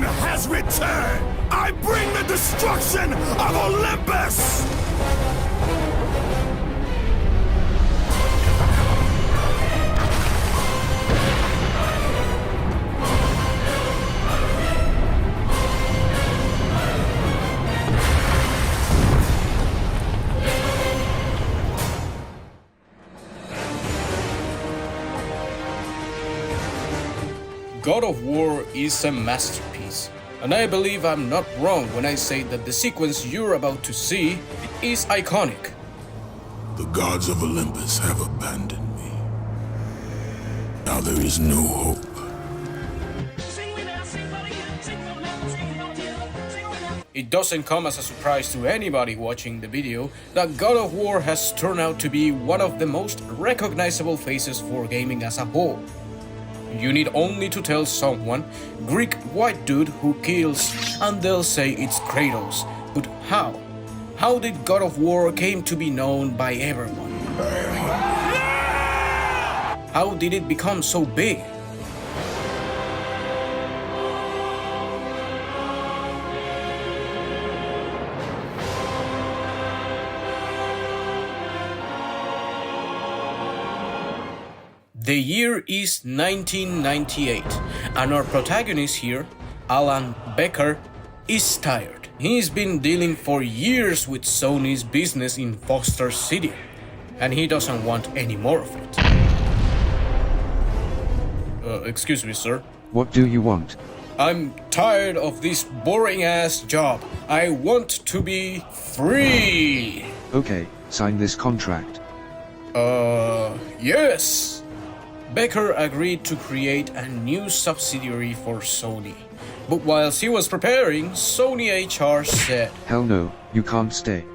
has returned! I bring the destruction of Olympus! God of War is a masterpiece, and I believe I'm not wrong when I say that the sequence you're about to see is iconic. The gods of Olympus have abandoned me. Now there is no hope. It doesn't come as a surprise to anybody watching the video that God of War has turned out to be one of the most recognizable faces for gaming as a whole. You need only to tell someone, Greek white dude who kills, and they'll say it's Kratos. But how? How did God of War came to be known by everyone? How did it become so big? The year is 1998, and our protagonist here, Alan Becker, is tired. He's been dealing for years with Sony's business in Foster City, and he doesn't want any more of it. Excuse me, sir. What do you want? I'm tired of this boring-ass job. I want to be free. Okay, sign this contract. Yes. Becker agreed to create a new subsidiary for Sony. But whilst he was preparing, Sony HR said, Hell no, you can't stay.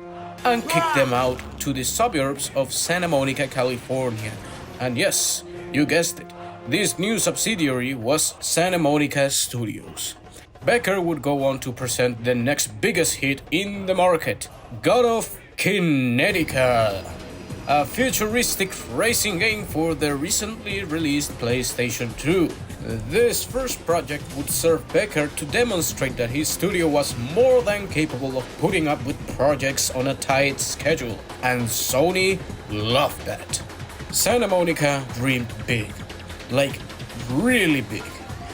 And kicked them out to the suburbs of Santa Monica, California. And yes, you guessed it, this new subsidiary was Santa Monica Studios. Becker would go on to present the next biggest hit in the market, God of Kinetica, a futuristic racing game for the recently released PlayStation 2. This first project would serve Becker to demonstrate that his studio was more than capable of putting up with projects on a tight schedule, and Sony loved that. Santa Monica dreamed big, like really big,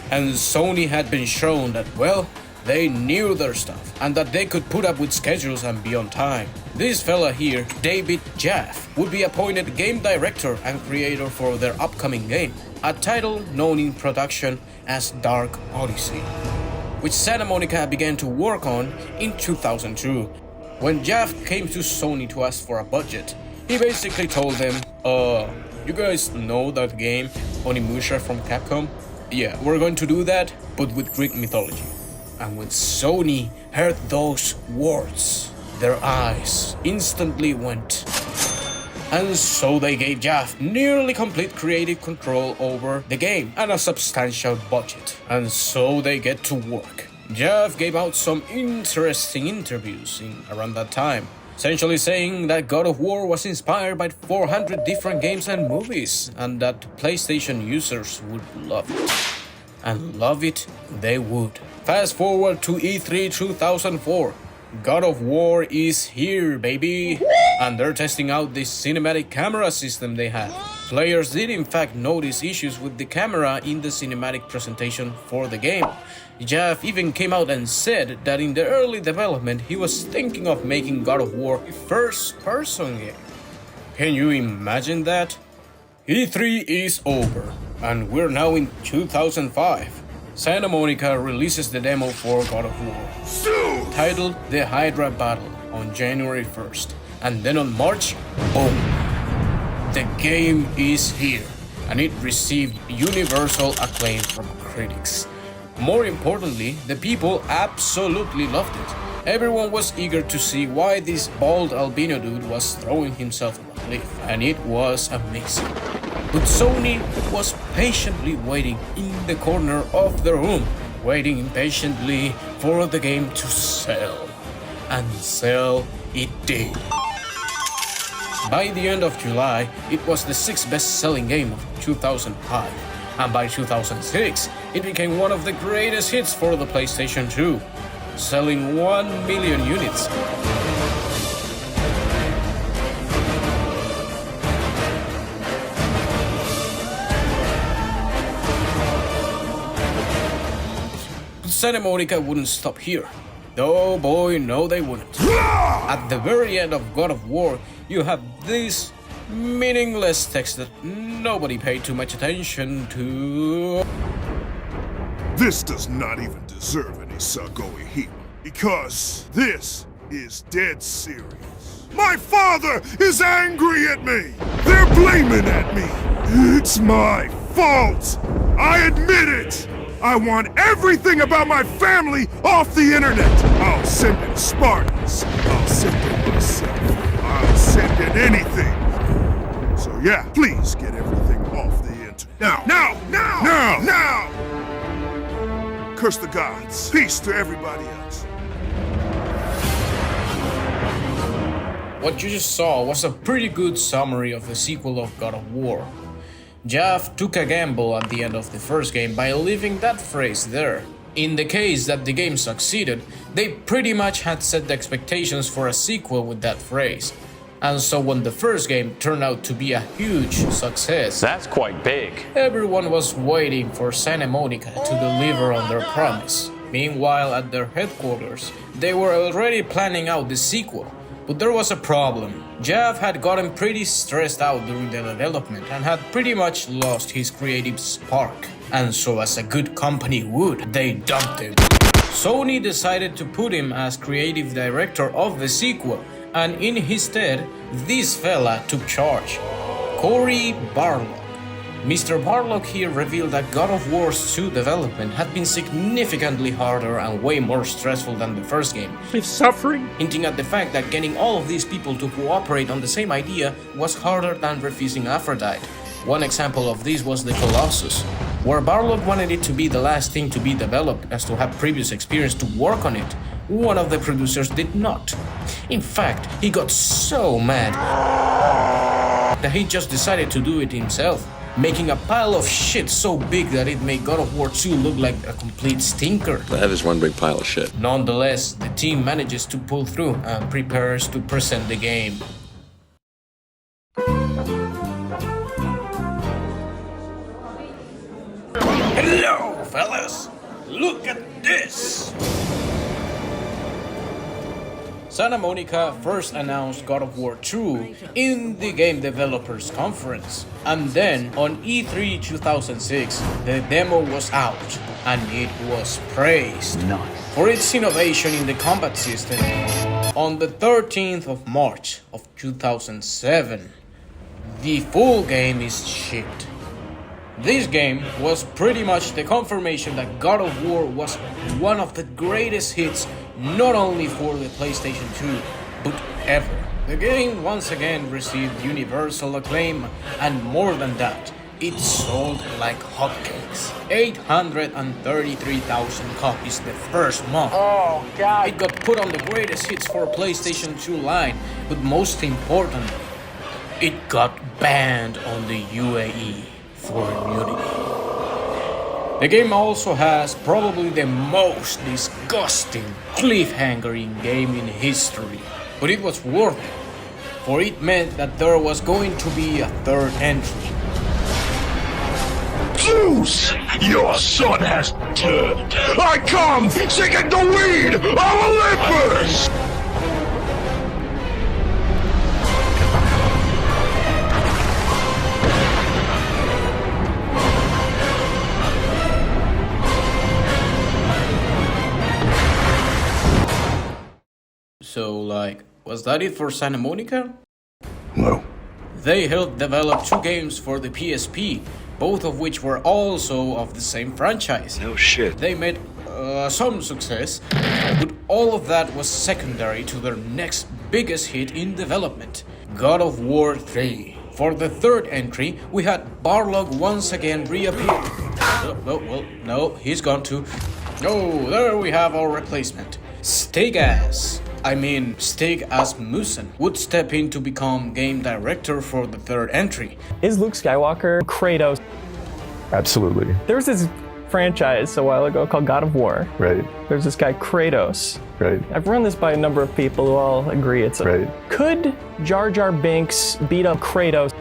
and Sony had been shown that, well, they knew their stuff, and that they could put up with schedules and be on time. This fella here, David Jaffe, would be appointed game director and creator for their upcoming game, a title known in production as Dark Odyssey, which Santa Monica began to work on in 2002. When Jaffe came to Sony to ask for a budget, he basically told them, you guys know that game, Onimusha from Capcom? Yeah, we're going to do that, but with Greek mythology. And when Sony heard those words, their eyes instantly went. And so they gave Jaffe nearly complete creative control over the game and a substantial budget. And so they get to work. Jaffe gave out some interesting interviews around that time, essentially saying that God of War was inspired by 400 different games and movies, and that PlayStation users would love it. And love it they would. Fast forward to E3 2004. God of War is here, baby! And they're testing out this cinematic camera system they have. Players did in fact notice issues with the camera in the cinematic presentation for the game. Jaffe even came out and said that in the early development he was thinking of making God of War a first-person game. Can you imagine that? E3 is over, and we're now in 2005. Santa Monica releases the demo for God of War, titled The Hydra Battle, on January 1st. And then on March, boom! The game is here, and it received universal acclaim from critics. More importantly, the people absolutely loved it. Everyone was eager to see why this bald albino dude was throwing himself off a cliff, and it was amazing. But Sony was patiently waiting in the corner of the room, waiting impatiently for the game to sell. And sell it did. By the end of July, it was the 6th best-selling game of 2005. and by 2006, it became one of the greatest hits for the PlayStation 2, selling 1 million units. Santa Monica wouldn't stop here. Oh boy, no they wouldn't. At the very end of God of War, you have this meaningless text that nobody paid too much attention to. This does not even deserve any Sagoe heat, because this is dead serious. My father is angry at me! They're blaming at me! It's my fault! I admit it! I want everything about my family off the internet! I'll send in Spartans. I'll send in myself. I'll send in anything. So yeah, please get everything off the internet. Now! Curse the gods. Peace to everybody else. What you just saw was a pretty good summary of the sequel of God of War. Jeff took a gamble at the end of the first game by leaving that phrase there. In the case that the game succeeded, they pretty much had set the expectations for a sequel with that phrase. And so when the first game turned out to be a huge success, That's quite big. everyone was waiting for Santa Monica to deliver on their promise. Meanwhile, at their headquarters, they were already planning out the sequel. But there was a problem. Jeff had gotten pretty stressed out during the development and had pretty much lost his creative spark. And so, as a good company would, they dumped him. Sony decided to put him as creative director of the sequel, and in his stead, this fella took charge. Cory Barlog. Mr. Barlog here revealed that God of War 2 development had been significantly harder and way more stressful than the first game. If suffering? Hinting at the fact that getting all of these people to cooperate on the same idea was harder than refusing Aphrodite. One example of this was the Colossus, where Barlog wanted it to be the last thing to be developed as to have previous experience to work on it. One of the producers did not. In fact, he got so mad that he just decided to do it himself, making a pile of shit so big that it made God of War 2 look like a complete stinker. That is one big pile of shit. Nonetheless, the team manages to pull through and prepares to present the game. Hello, fellas! Look at this! Santa Monica first announced God of War 2 in the Game Developers Conference, and then on E3 2006, the demo was out, and it was praised for its innovation in the combat system. On the 13th of March of 2007, the full game is shipped. This game was pretty much the confirmation that God of War was one of the greatest hits not only for the PlayStation 2, but ever. The game once again received universal acclaim, and more than that, it sold like hotcakes. 833,000 copies the first month. Oh, God. It got put on the greatest hits for PlayStation 2 line, but most importantly, it got banned on the UAE for nudity. The game also has probably the most disgusting cliffhanger game in history, but it was worth it, for it meant that there was going to be a third entry. Zeus, your son has turned. I come seeking the weed of Olympus! So, was that it for Santa Monica? No. They helped develop 2 games for the PSP, both of which were also of the same franchise. No shit. They made some success, but all of that was secondary to their next biggest hit in development, God of War 3. For the third entry, we had Barlog once again reappear. No, he's gone too. Oh, there we have our replacement. Stig Asmussen would step in to become game director for the third entry. Is Luke Skywalker Kratos? Absolutely. There was this franchise a while ago called God of War. Right. There's this guy Kratos. Right. I've run this by a number of people who all agree it's Right. Could Jar Jar Binks beat up Kratos?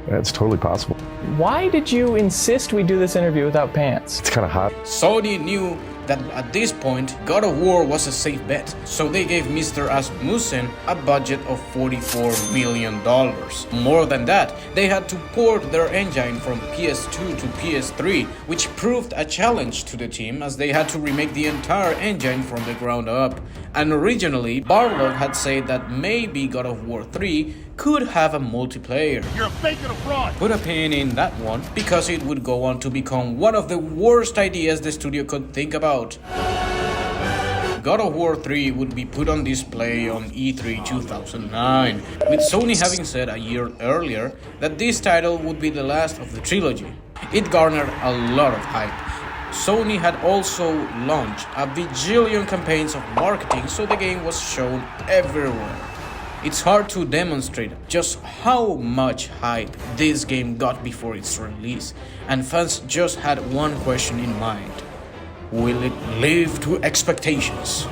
That's totally possible. Why did you insist we do this interview without pants? It's kind of hot. Sony knew that at this point, God of War was a safe bet, so they gave Mr. Asmussen a budget of $44 million. More than that, they had to port their engine from PS2 to PS3, which proved a challenge to the team as they had to remake the entire engine from the ground up. And originally, Barlog had said that maybe God of War 3 could have a multiplayer. You're a fake and a fraud. Put a pin in that one, because it would go on to become one of the worst ideas the studio could think about. God of War 3 would be put on display on E3 2009, with Sony having said a year earlier that this title would be the last of the trilogy. It garnered a lot of hype. Sony had also launched a bajillion campaigns of marketing, so the game was shown everywhere. It's hard to demonstrate just how much hype this game got before its release, and fans just had one question in mind: will it live to expectations?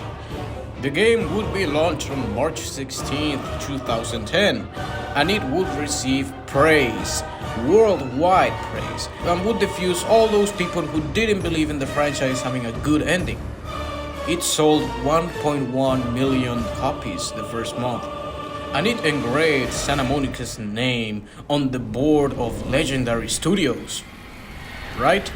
The game would be launched on March 16, 2010, and it would receive praise, worldwide praise, and would defuse all those people who didn't believe in the franchise having a good ending. It sold 1.1 million copies the first month, and it engraved Santa Monica's name on the board of legendary studios. Right?